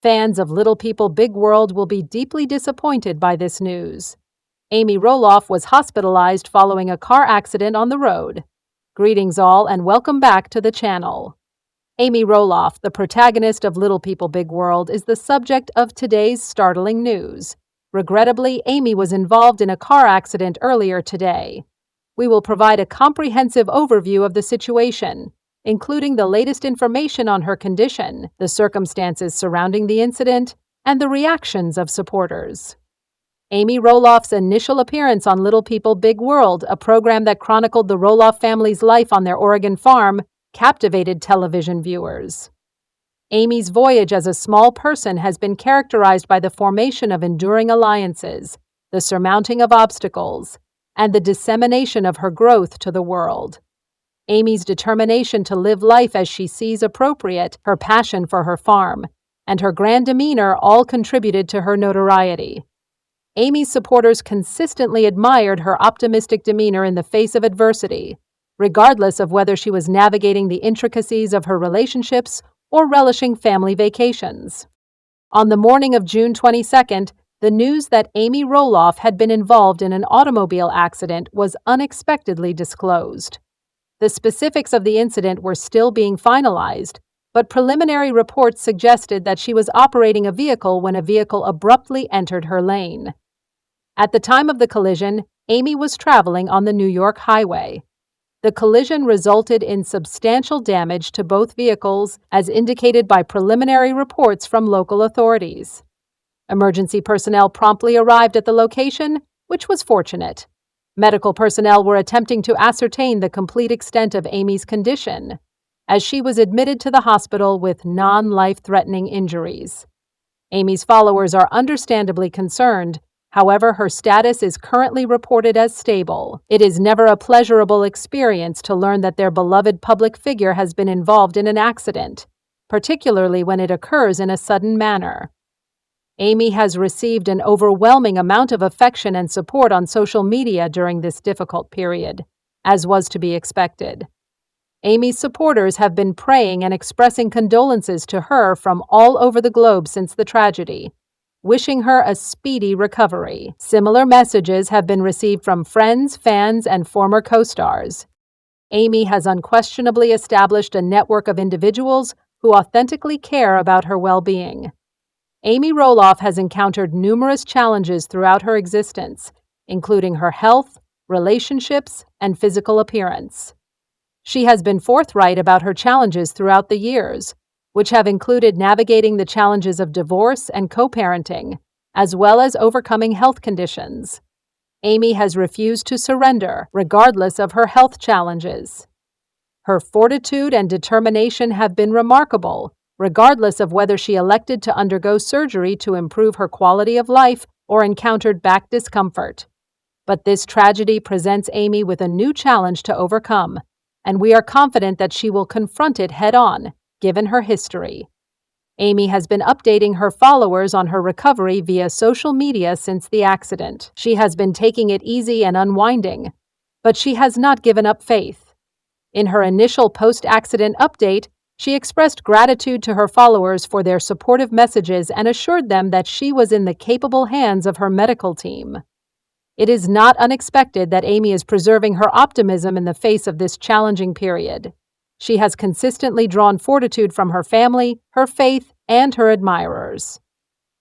Fans of Little People Big World will be deeply disappointed by this news. Amy Roloff was hospitalized following a car accident on the road. Greetings all and welcome back to the channel. Amy Roloff, the protagonist of Little People Big World, is the subject of today's startling news. Regrettably, Amy was involved in a car accident earlier today. We will provide a comprehensive overview of the situation, including the latest information on her condition, the circumstances surrounding the incident, and the reactions of supporters. Amy Roloff's initial appearance on Little People Big World, a program that chronicled the Roloff family's life on their Oregon farm, captivated television viewers. Amy's voyage as a small person has been characterized by the formation of enduring alliances, the surmounting of obstacles, and the dissemination of her growth to the world. Amy's determination to live life as she sees appropriate, her passion for her farm, and her grand demeanor all contributed to her notoriety. Amy's supporters consistently admired her optimistic demeanor in the face of adversity, regardless of whether she was navigating the intricacies of her relationships or relishing family vacations. On the morning of June 22nd, the news that Amy Roloff had been involved in an automobile accident was unexpectedly disclosed. The specifics of the incident were still being finalized, but preliminary reports suggested that she was operating a vehicle when a vehicle abruptly entered her lane. At the time of the collision, Amy was traveling on the New York highway. The collision resulted in substantial damage to both vehicles, as indicated by preliminary reports from local authorities. Emergency personnel promptly arrived at the location, which was fortunate. Medical personnel were attempting to ascertain the complete extent of Amy's condition, as she was admitted to the hospital with non-life-threatening injuries. Amy's followers are understandably concerned. However, her status is currently reported as stable. It is never a pleasurable experience to learn that their beloved public figure has been involved in an accident, particularly when it occurs in a sudden manner. Amy has received an overwhelming amount of affection and support on social media during this difficult period, as was to be expected. Amy's supporters have been praying and expressing condolences to her from all over the globe since the tragedy, wishing her a speedy recovery. Similar messages have been received from friends, fans, and former co-stars. Amy has unquestionably established a network of individuals who authentically care about her well-being. Amy Roloff has encountered numerous challenges throughout her existence, including her health, relationships, and physical appearance. She has been forthright about her challenges throughout the years, which have included navigating the challenges of divorce and co-parenting, as well as overcoming health conditions. Amy has refused to surrender, regardless of her health challenges. Her fortitude and determination have been remarkable, regardless of whether she elected to undergo surgery to improve her quality of life or encountered back discomfort. But this tragedy presents Amy with a new challenge to overcome, and we are confident that she will confront it head-on, given her history. Amy has been updating her followers on her recovery via social media since the accident. She has been taking it easy and unwinding, but she has not given up faith. In her initial post-accident update, she expressed gratitude to her followers for their supportive messages and assured them that she was in the capable hands of her medical team. It is not unexpected that Amy is preserving her optimism in the face of this challenging period. She has consistently drawn fortitude from her family, her faith, and her admirers.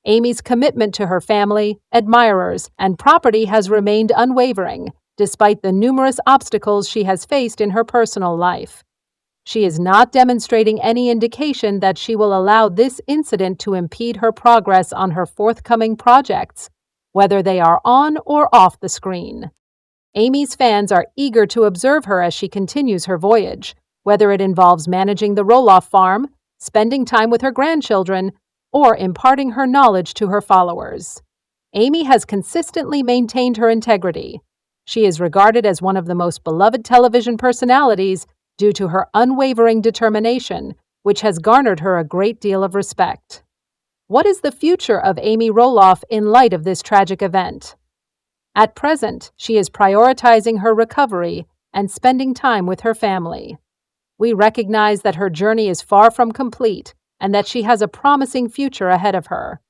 Amy's commitment to her family, admirers, and property has remained unwavering, despite the numerous obstacles she has faced in her personal life. She is not demonstrating any indication that she will allow this incident to impede her progress on her forthcoming projects, whether they are on or off the screen. Amy's fans are eager to observe her as she continues her voyage, whether it involves managing the Roloff farm, spending time with her grandchildren, or imparting her knowledge to her followers. Amy has consistently maintained her integrity. She is regarded as one of the most beloved television personalities due to her unwavering determination, which has garnered her a great deal of respect. What is the future of Amy Roloff in light of this tragic event? At present, she is prioritizing her recovery and spending time with her family. We recognize that her journey is far from complete, and that she has a promising future ahead of her.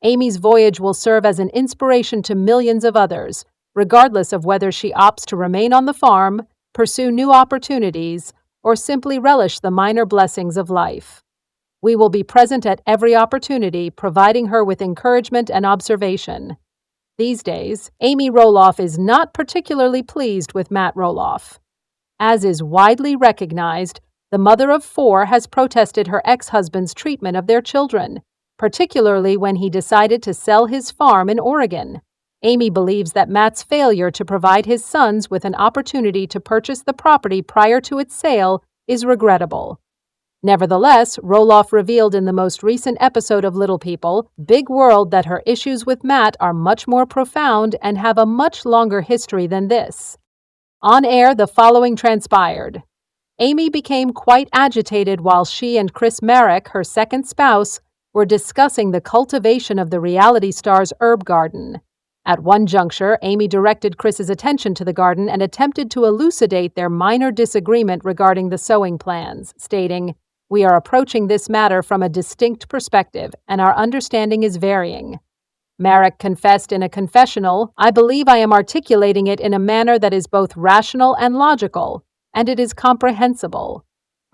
Amy's voyage will serve as an inspiration to millions of others, regardless of whether she opts to remain on the farm, pursue new opportunities, or simply relish the minor blessings of life. We will be present at every opportunity, providing her with encouragement and observation. These days, Amy Roloff is not particularly pleased with Matt Roloff. As is widely recognized, the mother of 4 has protested her ex-husband's treatment of their children, particularly when he decided to sell his farm in Oregon. Amy believes that Matt's failure to provide his sons with an opportunity to purchase the property prior to its sale is regrettable. Nevertheless, Roloff revealed in the most recent episode of Little People, Big World, that her issues with Matt are much more profound and have a much longer history than this. On air, the following transpired. Amy became quite agitated while she and Chris Marek, her second spouse, were discussing the cultivation of the reality star's herb garden. At one juncture, Amy directed Chris's attention to the garden and attempted to elucidate their minor disagreement regarding the sowing plans, stating, "We are approaching this matter from a distinct perspective, and our understanding is varying." Marek confessed in a confessional, "I believe I am articulating it in a manner that is both rational and logical, and it is comprehensible.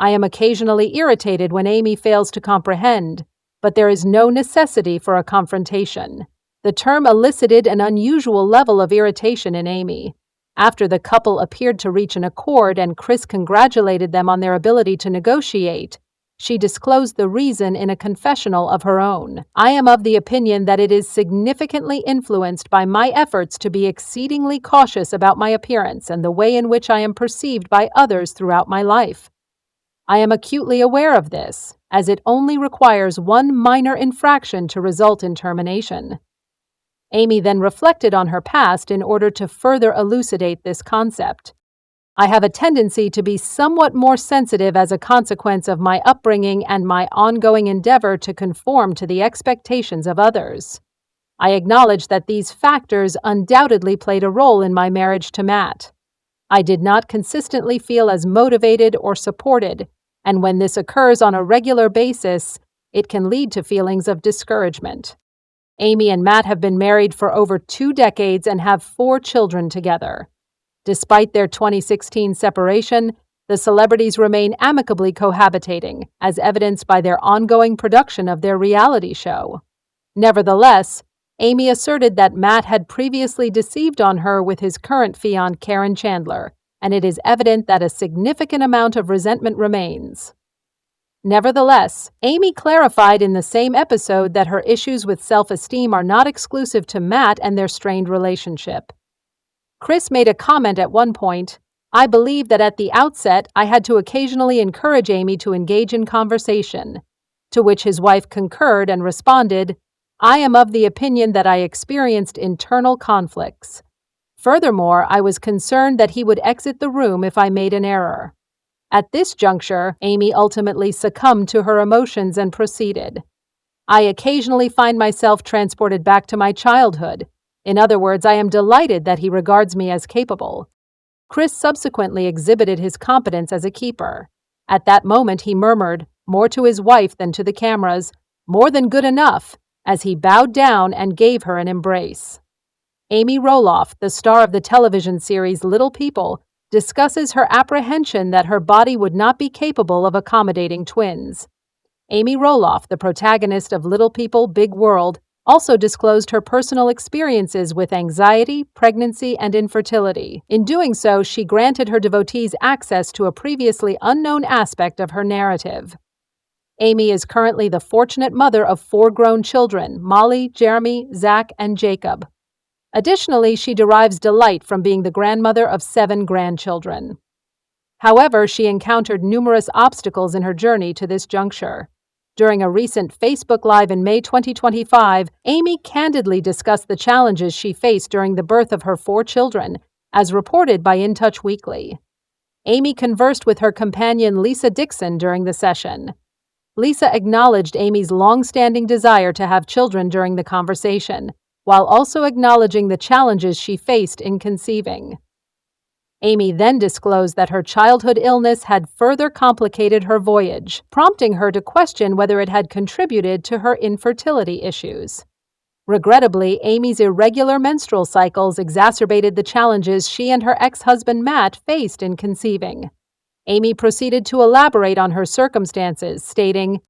I am occasionally irritated when Amy fails to comprehend, but there is no necessity for a confrontation." The term elicited an unusual level of irritation in Amy. After the couple appeared to reach an accord and Chris congratulated them on their ability to negotiate, she disclosed the reason in a confessional of her own. "I am of the opinion that it is significantly influenced by my efforts to be exceedingly cautious about my appearance and the way in which I am perceived by others throughout my life. I am acutely aware of this, as it only requires one minor infraction to result in termination." Amy then reflected on her past in order to further elucidate this concept. "I have a tendency to be somewhat more sensitive as a consequence of my upbringing and my ongoing endeavor to conform to the expectations of others. I acknowledge that these factors undoubtedly played a role in my marriage to Matt. I did not consistently feel as motivated or supported, and when this occurs on a regular basis, it can lead to feelings of discouragement. Amy and Matt have been married for over 2 decades and have 4 children together. Despite their 2016 separation, the celebrities remain amicably cohabitating, as evidenced by their ongoing production of their reality show. Nevertheless, Amy asserted that Matt had previously deceived on her with his current fiancée Karen Chandler, and it is evident that a significant amount of resentment remains. Nevertheless, Amy clarified in the same episode that her issues with self-esteem are not exclusive to Matt and their strained relationship. Chris made a comment at one point, "I believe that at the outset I had to occasionally encourage Amy to engage in conversation," to which his wife concurred and responded, "I am of the opinion that I experienced internal conflicts. Furthermore, I was concerned that he would exit the room if I made an error." At this juncture, Amy ultimately succumbed to her emotions and proceeded, "I occasionally find myself transported back to my childhood. In other words, I am delighted that he regards me as capable." Chris subsequently exhibited his competence as a keeper. At that moment, he murmured, more to his wife than to the cameras, "More than good enough," as he bowed down and gave her an embrace. Amy Roloff, the star of the television series Little People, discusses her apprehension that her body would not be capable of accommodating twins. Amy Roloff, the protagonist of Little People, Big World, also disclosed her personal experiences with anxiety, pregnancy, and infertility. In doing so, she granted her devotees access to a previously unknown aspect of her narrative. Amy is currently the fortunate mother of 4 grown children, Molly, Jeremy, Zach, and Jacob. Additionally, she derives delight from being the grandmother of 7 grandchildren. However, she encountered numerous obstacles in her journey to this juncture. During a recent Facebook Live in May 2025, Amy candidly discussed the challenges she faced during the birth of her 4 children, as reported by In Touch Weekly. Amy conversed with her companion Lisa Dixon during the session. Lisa acknowledged Amy's long-standing desire to have children during the conversation, while also acknowledging the challenges she faced in conceiving. Amy then disclosed that her childhood illness had further complicated her voyage, prompting her to question whether it had contributed to her infertility issues. Regrettably, Amy's irregular menstrual cycles exacerbated the challenges she and her ex-husband Matt faced in conceiving. Amy proceeded to elaborate on her circumstances, stating,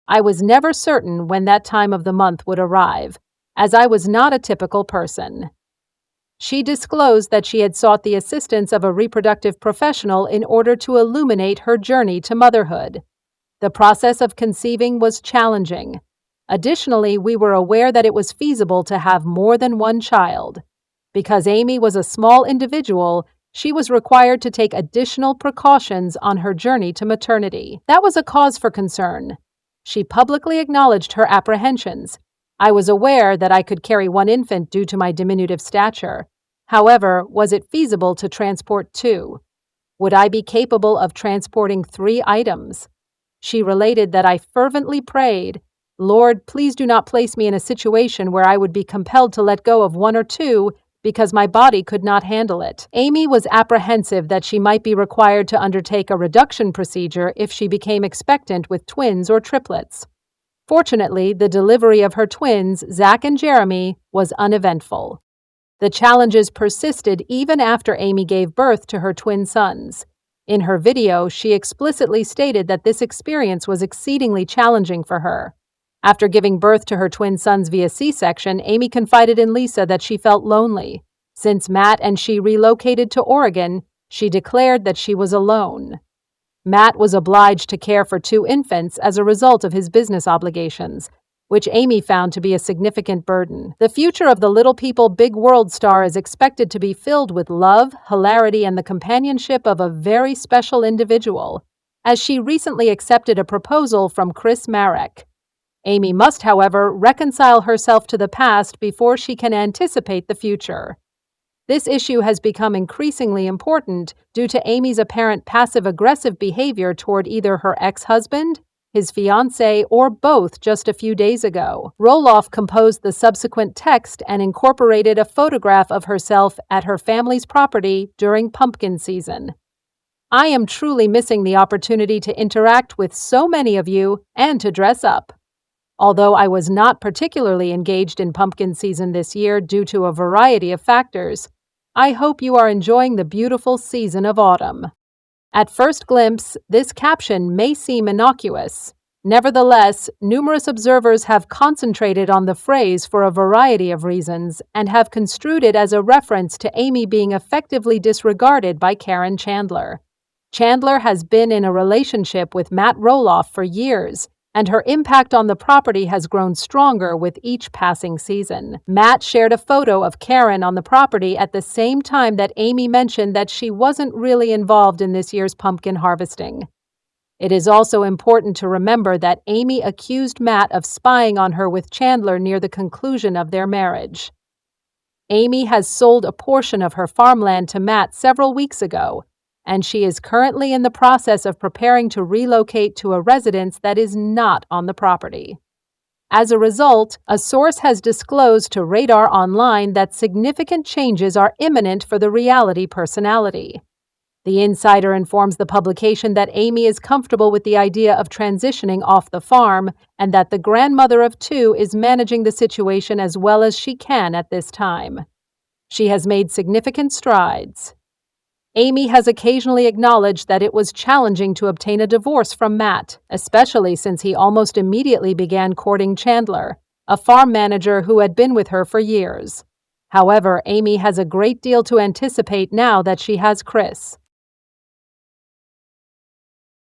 "I was never certain when that time of the month would arrive, as I was not a typical person." She disclosed that she had sought the assistance of a reproductive professional in order to illuminate her journey to motherhood. The process of conceiving was challenging. Additionally, we were aware that it was feasible to have more than one child. Because Amy was a small individual, she was required to take additional precautions on her journey to maternity. That was a cause for concern. She publicly acknowledged her apprehensions. "I was aware that I could carry one infant due to my diminutive stature. However, was it feasible to transport two? Would I be capable of transporting 3 items?" She related that I fervently prayed, "Lord, please do not place me in a situation where I would be compelled to let go of 1 or 2 because my body could not handle it." Amy was apprehensive that she might be required to undertake a reduction procedure if she became expectant with twins or triplets. Fortunately, the delivery of her twins, Zach and Jeremy, was uneventful. The challenges persisted even after Amy gave birth to her twin sons. In her video, she explicitly stated that this experience was exceedingly challenging for her. After giving birth to her twin sons via C-section, Amy confided in Lisa that she felt lonely. Since Matt and she relocated to Oregon, she declared that she was alone. Matt was obliged to care for 2 infants as a result of his business obligations, which Amy found to be a significant burden. The future of the Little People Big World star is expected to be filled with love, hilarity, and the companionship of a very special individual, as she recently accepted a proposal from Chris Marek. Amy must, however, reconcile herself to the past before she can anticipate the future. This issue has become increasingly important due to Amy's apparent passive-aggressive behavior toward either her ex-husband, his fiancé, or both just a few days ago. Roloff composed the subsequent text and incorporated a photograph of herself at her family's property during pumpkin season. "I am truly missing the opportunity to interact with so many of you and to dress up. Although I was not particularly engaged in pumpkin season this year due to a variety of factors, I hope you are enjoying the beautiful season of autumn." At first glimpse, this caption may seem innocuous. Nevertheless, numerous observers have concentrated on the phrase for a variety of reasons and have construed it as a reference to Amy being effectively disregarded by Karen Chandler. Chandler has been in a relationship with Matt Roloff for years, and her impact on the property has grown stronger with each passing season. Matt shared a photo of Karen on the property at the same time that Amy mentioned that she wasn't really involved in this year's pumpkin harvesting. It is also important to remember that Amy accused Matt of spying on her with Chandler near the conclusion of their marriage. Amy has sold a portion of her farmland to Matt several weeks ago, and she is currently in the process of preparing to relocate to a residence that is not on the property. As a result, a source has disclosed to Radar Online that significant changes are imminent for the reality personality. The insider informs the publication that Amy is comfortable with the idea of transitioning off the farm and that the grandmother of 2 is managing the situation as well as she can at this time. She has made significant strides. Amy has occasionally acknowledged that it was challenging to obtain a divorce from Matt, especially since he almost immediately began courting Chandler, a farm manager who had been with her for years. However, Amy has a great deal to anticipate now that she has Chris.